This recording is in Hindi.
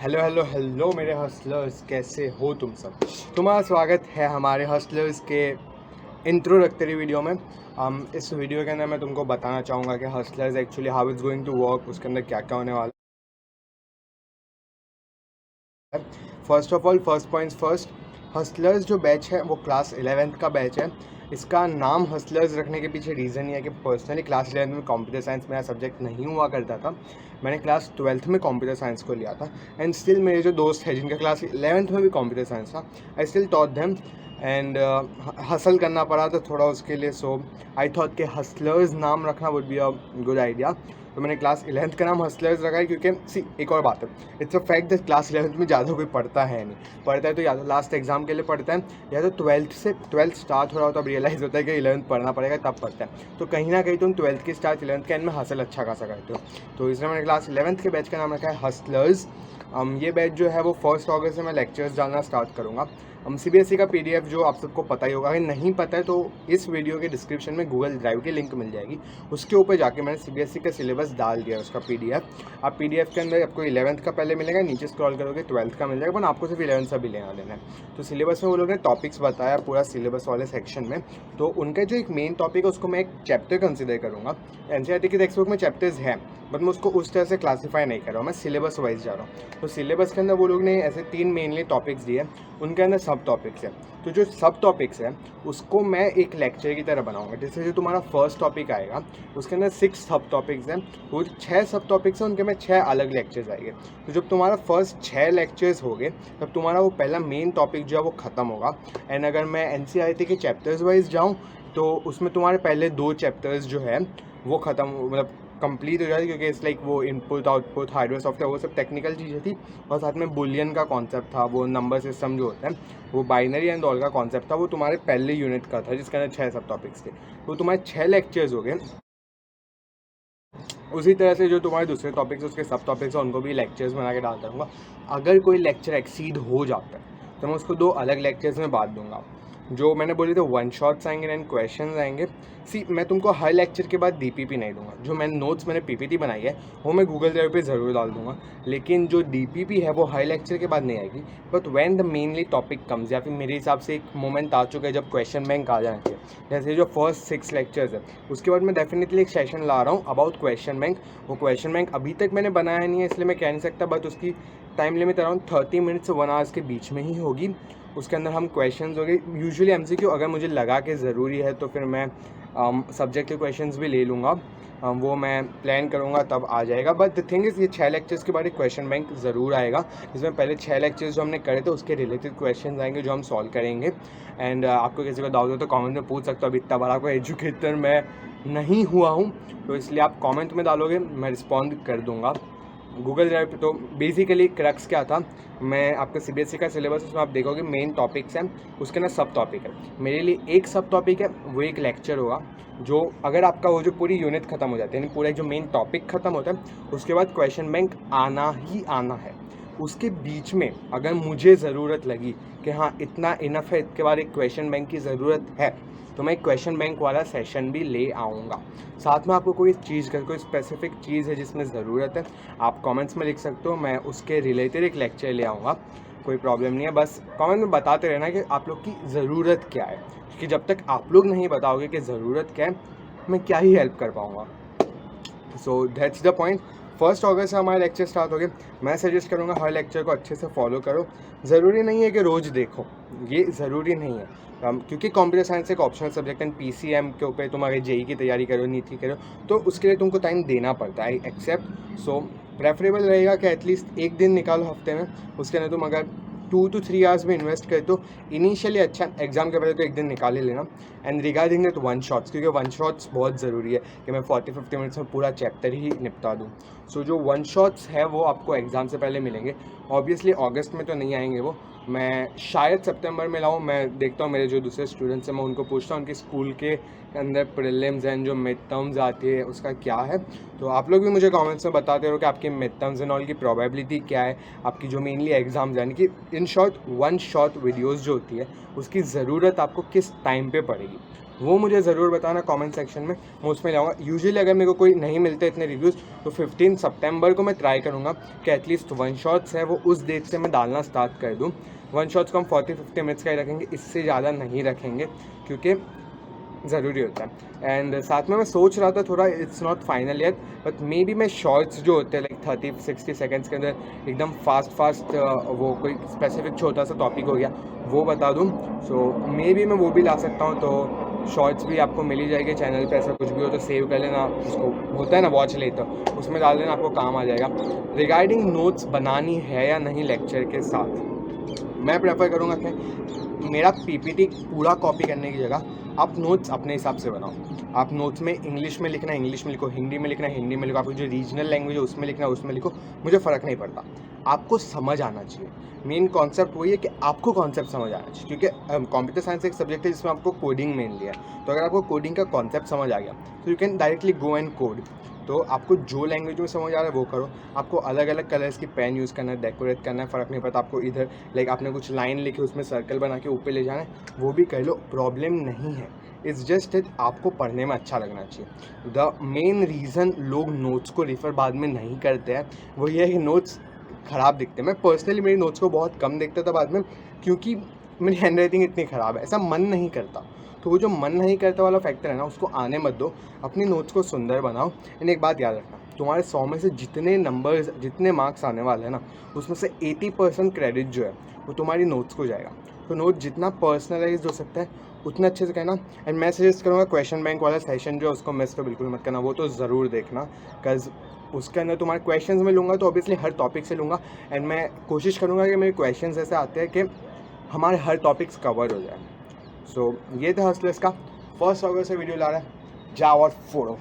हेलो हेलो हेलो मेरे हस्लर्स, कैसे हो तुम सब। तुम्हारा स्वागत है हमारे हस्लर्स के इंट्रोडक्टरी वीडियो में। इस वीडियो के अंदर मैं तुमको बताना चाहूँगा कि hustlers actually how it's going to work, उसके अंदर क्या क्या होने वाला है। First of all, first points first, hustlers जो बैच है वो क्लास 11th का बैच है। इसका नाम हस्लर्स रखने के पीछे रीज़न ये है कि पर्सनली क्लास 11th में कंप्यूटर साइंस मेरा सब्जेक्ट नहीं हुआ करता था। मैंने क्लास 12th में कंप्यूटर साइंस को लिया था एंड स्टिल मेरे जो दोस्त हैं जिनका क्लास 11th में भी कंप्यूटर साइंस था, I still taught them and hustle करना पड़ा तो थोड़ा उसके लिए। सो आई थॉट कि हस्लर्स नाम रखना would be a good idea. तो मैंने क्लास 11th का नाम हस्लर्स रखा है क्योंकि सी एक और बात है, it's a fact that class 11th में ज़्यादा कोई पढ़ता है नहीं। पढ़ता है तो या तो लास्ट एग्जाम के लिए पढ़ता है या तो 12th स्टार्ट हो रहा हो तब रियलाइज़ होता है कि 11th पढ़ना पड़ेगा तब पढ़ता है। तो कहीं ना कहीं तुम 12th के स्टार्ट 11th के एंड में हासिल अच्छा खासा करते हो। तो इसलिए मैंने क्लास 11th के बैच का नाम रखा है हस्लर्स। ये बैच जो है वो 1 अगस्त से मैं लेक्चर्स डालना स्टार्ट करूँगा। CBSE का PDF जो आप सबको पता ही होगा, अगर नहीं पता है तो इस वीडियो के डिस्क्रिप्शन में गूगल ड्राइव की लिंक मिल जाएगी, उसके ऊपर जाके मैंने CBSE का सिलेबस डाल दिया है उसका PDF। आप PDF के अंदर आपको 11th का पहले मिलेगा, नीचे स्क्रॉल करोगे 12th का मिल जाएगा, पर आपको सिर्फ 11th का भी लेना देना है। तो सिलेबस में वो लोग ने टॉपिक्स बताया पूरा सिलेबस वाले सेक्शन में। तो उनका जो एक मेन टॉपिक है उसको मैं एक चैप्टर कंसिडर करूँगा। NCERT की टेक्स्ट बुक में चैप्टर्स हैं बट मैं उसको उस तरह से क्लासीफाई नहीं कर रहा हूँ, मैं सिलेबस वाइज जा रहा हूँ। तो सिलेबस के अंदर वो लोग ने ऐसे 3 मेनली टॉपिक्स दिए, उनके अंदर सब टॉपिक्स हैं। तो जो सब टॉपिक्स हैं उसको मैं एक लेक्चर की तरह बनाऊंगा। जैसे जो तुम्हारा फर्स्ट टॉपिक आएगा उसके अंदर 6 सब टॉपिक्स हैं, वो 6 सब टॉपिक्स हैं, उनके में 6 अलग लेक्चर्स आएंगे। तो जब तुम्हारा फर्स्ट 6 लेक्चर्स हो गए तब तुम्हारा वो पहला मेन टॉपिक जो है वो ख़त्म होगा। एंड अगर मैं NCERT के चैप्टर्स वाइज जाऊँ तो उसमें तुम्हारे पहले 2 चैप्टर्स जो है वो ख़त्म मतलब कंप्लीट हो जाती, क्योंकि इट्स लाइक वो इनपुट आउटपुट हार्डवेयर सॉफ्टवेयर वो सब टेक्निकल चीज़ें थी। और साथ में बुलियन का कॉन्सेप्ट था, वो नंबर सिस्टम जो होता है वो बाइनरी एंड ऑल का कॉन्सेप्ट था, वो तुम्हारे पहले यूनिट का था जिसके अंदर 6 सब टॉपिक्स थे। तो तुम्हारे 6 लेक्चर्स हो गए। उसी तरह से जो तुम्हारे दूसरे टॉपिक्स उसके सब टॉपिक्स हैं उनको भी लेक्चर्स बना के डालता रहूँगा। अगर कोई लेक्चर एक्सीड हो जाता है तो मैं उसको 2 अलग लेक्चर्स में बांट दूंगा। जो मैंने बोली तो 1 शॉट्स आएंगे एंड क्वेश्चंस आएंगे। मैं तुमको हर लेक्चर के बाद DPP नहीं दूंगा। जो मैंने नोट्स मैंने PPT बनाई है वो मैं गूगल ड्राइव पे ज़रूर डाल दूंगा, लेकिन जो DPP है वो हर लेक्चर के बाद नहीं आएगी। But when the mainly topic comes, या फिर मेरे हिसाब से एक मोमेंट आ चुका है जब क्वेश्चन बैंक आ जाना चाहिए, जैसे जो फर्स्ट 6 लेक्चर्स है उसके बाद मैं डेफिनेटली एक सेशन ला रहा हूँ अबाउट क्वेश्चन बैंक। वो क्वेश्चन बैंक अभी तक मैंने बनाया नहीं है इसलिए मैं कह नहीं सकता, बट उसकी टाइम लिमिट अराउंड 30 मिनट से 1 आवर्स के बीच में ही होगी। उसके अंदर हम क्वेश्चंस हो गए यूजुअली MCQ, अगर मुझे लगा कि ज़रूरी है तो फिर मैं सब्जेक्ट के क्वेश्चंस भी ले लूँगा। वो मैं प्लान करूँगा तब आ जाएगा। बट द थिंग इज़ ये 6 लेक्चर्स के बाद एक क्वेश्चन बैंक ज़रूर आएगा, जिसमें पहले 6 लेक्चर्स जो हमने करे थे उसके रिलेटेड क्वेश्चन आएंगे जो हम सॉल्व करेंगे। एंड आपको किसी को डाउट हो तो कमेंट में पूछ सकते हो। अभी इतना बड़ा कोई एजुकेटर मैं नहीं हुआ हूँ, तो इसलिए आप कमेंट में डालोगे मैं रिस्पॉन्ड कर दूँगा गूगल ड्राइव पे। तो बेसिकली क्रक्स क्या था, मैं आपका CBSE का सिलेबस उसमें आप देखोगे मेन टॉपिक्स हैं, उसके अंदर सब टॉपिक है। मेरे लिए एक सब टॉपिक है वो एक लेक्चर होगा, जो अगर आपका वो जो पूरी यूनिट ख़त्म हो जाती है, यानी पूरा जो मेन टॉपिक ख़त्म होता है उसके बाद क्वेश्चन बैंक आना ही आना है। उसके बीच में अगर मुझे ज़रूरत लगी कि हाँ इतना इनफ है, इसके बाद एक क्वेश्चन बैंक की ज़रूरत है, तो मैं एक क्वेश्चन बैंक वाला सेशन भी ले आऊँगा। साथ में आपको कोई चीज़ का कोई स्पेसिफिक चीज़ है जिसमें ज़रूरत है, आप कमेंट्स में लिख सकते हो, मैं उसके रिलेटेड एक लेक्चर ले आऊँगा। कोई प्रॉब्लम नहीं है, बस कमेंट में बताते रहना कि आप लोग की ज़रूरत क्या है, क्योंकि जब तक आप लोग नहीं बताओगे कि ज़रूरत क्या है मैं क्या ही हेल्प कर पाऊँगा। So that's the point. 1 अगस्त से हमारे लेक्चर स्टार्ट हो गए। मैं सजेस्ट करूँगा हर लेक्चर को अच्छे से फॉलो करो। ज़रूरी नहीं है कि रोज़ देखो, ये ज़रूरी नहीं है। क्योंकि कंप्यूटर साइंस एक ऑप्शनल सब्जेक्ट है, PCM के ऊपर तुम अगर JEE की तैयारी करो, नीट की करो, तो उसके लिए तुमको टाइम देना पड़ता है, आई एक्सेप्ट। सो प्रेफरेबल रहेगा कि एटलीस्ट एक दिन निकालो हफ्ते में, उसके अंदर तुम अगर 2 to 3 आवर्स में इन्वेस्ट करे तो इनिशियली अच्छा, एग्जाम के पहले तो एक दिन निकाल ही लेना। एंड रिगार्डिंग दैट 1 शॉट्स, क्योंकि 1 शॉट्स बहुत ज़रूरी है कि मैं 40-50 मिनट्स में पूरा चैप्टर ही निपटा दूँ। सो जो 1 शॉट्स है वो आपको एग्ज़ाम से पहले मिलेंगे। ऑब्वियसली अगस्त में तो नहीं आएंगे वो, मैं शायद सितंबर में लाऊँ। मैं देखता हूँ मेरे जो दूसरे स्टूडेंट्स हैं मैं उनको पूछता हूँ उनके स्कूल के अंदर प्रीलिम्स एंड जो मिड टर्म्स आती है उसका क्या है। तो आप लोग भी मुझे कमेंट्स में बताते रहो कि आपकी मिड टर्म्स एंड ऑल की प्रोबेबिलिटी क्या है, आपकी जो मेनली एग्जाम्स यानी कि इन शॉर्ट 1 शॉट वीडियोज़ जो होती है उसकी ज़रूरत आपको किस टाइम पे पड़ेगी। वो मुझे ज़रूर बताना कमेंट सेक्शन में, मैं उसमें लाऊंगा। यूजुअली अगर मेरे को कोई नहीं मिलते इतने रिव्यूज़ तो 15 सितंबर को मैं ट्राई करूँगा कि एटलीस्ट वन शॉट्स है वो उस डेट से मैं डालना स्टार्ट कर दूँ। वन शॉट्स को हम 40-50 मिनट्स का ही रखेंगे, इससे ज़्यादा नहीं रखेंगे क्योंकि ज़रूरी होता है। एंड साथ में मैं सोच रहा था थोड़ा, it's not final yet, but may be मैं शॉर्ट्स जो होते हैं लाइक 30-60 सेकेंड्स के अंदर एकदम फास्ट वो कोई स्पेसिफिक छोटा सा टॉपिक हो गया वो बता दूँ। सो मे बी मैं वो भी ला सकता हूँ, तो शॉर्ट्स भी आपको मिल ही जाएगी चैनल पे। ऐसा कुछ भी हो तो सेव कर लेना, उसको होता है ना वॉच लेटर, उसमें डाल देना, आपको काम आ जाएगा। रिगार्डिंग नोट्स बनानी है या नहीं लेक्चर के साथ, मैं प्रेफर करूँगा कि मेरा पीपीटी पूरा कॉपी करने की जगह आप नोट्स अपने हिसाब से बनाओ। आप नोट्स में इंग्लिश में लिखना है इंग्लिश में लिखो, हिंदी में लिखना है हिंदी में लिखो, आपको जो रीजनल लैंग्वेज है उसमें लिखना है उसमें लिखो, मुझे फ़र्क नहीं पड़ता, आपको समझ आना चाहिए। मेन कॉन्सेप्ट वही है कि आपको कॉन्सेप्ट समझ आना चाहिए, क्योंकि कंप्यूटर साइंस एक सब्जेक्ट है जिसमें आपको कोडिंग मेनली है। तो अगर आपको कोडिंग का कॉन्सेप्ट समझ आ गया तो you can directly go and code. तो आपको जो लैंग्वेज में समझ आ रहा है वो करो। आपको अलग अलग कलर्स की पेन यूज़ करना है, डेकोरेट करना है, फ़र्क नहीं पड़ता। आपको इधर लाइक आपने कुछ लाइन लिखी उसमें सर्कल बना के ऊपर ले जाना है, वो भी कर लो, प्रॉब्लम नहीं है। इट्स जस्ट इट आपको पढ़ने में अच्छा लगना चाहिए। द मेन रीज़न लोग नोट्स को रेफ़र बाद में नहीं करते हैं वो ये है कि नोट्स ख़राब दिखते हैं। मैं पर्सनली मेरी नोट्स को बहुत कम देखता था बाद में, क्योंकि मेरी हैंड राइटिंग इतनी ख़राब है, ऐसा मन नहीं करता। तो वो जो मन नहीं करता वाला फैक्टर है ना, उसको आने मत दो, अपनी नोट्स को सुंदर बनाओ। एंड एक बात याद रखना, तुम्हारे 100 में से जितने नंबर्स जितने मार्क्स आने वाले हैं ना, उसमें से 80% क्रेडिट जो है वो तुम्हारी नोट्स को जाएगा। तो नोट जितना पर्सनलाइज हो सकता है उतना अच्छे से कहना। एंड मैं सजेस्ट करूँगा क्वेश्चन बैंक वाला सेशन जो है उसको मिस तो बिल्कुल मत करना, वो तो ज़रूर देखना, बिकॉज उसके अंदर तुम्हारे क्वेश्चंस में लूँगा तो ऑब्वियसली हर टॉपिक से लूँगा। एंड मैं कोशिश करूँगा कि मेरे क्वेश्चंस ऐसे आते हैं कि हमारे हर टॉपिक्स कवर हो जाए। सो ये था हस्टलर्स का फर्स्ट अगस्त से वीडियो ला रहा है, जाओ और फोड़ो।